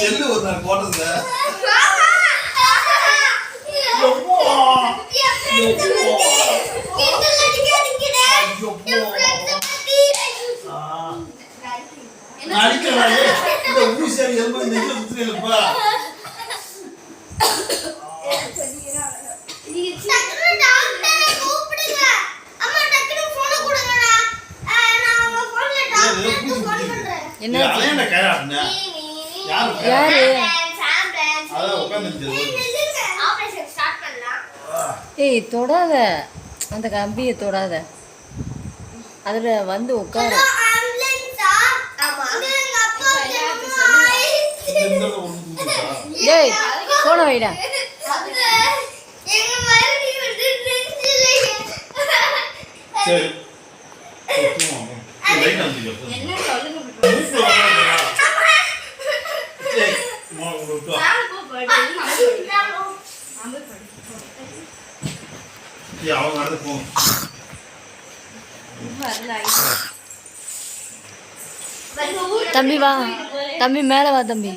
Cell ஒரு நாள் போட்டதுல ஊசியாரி எலும்பு நெஞ்சில குத்துறீங்களப்பா. ஏய் தொடாத, அந்த கம்பியை தொடாத, அதுல வந்து உட்கார. ஏய் போன வைடா. தம்பி வா, தம்பி மேல வா தம்பி.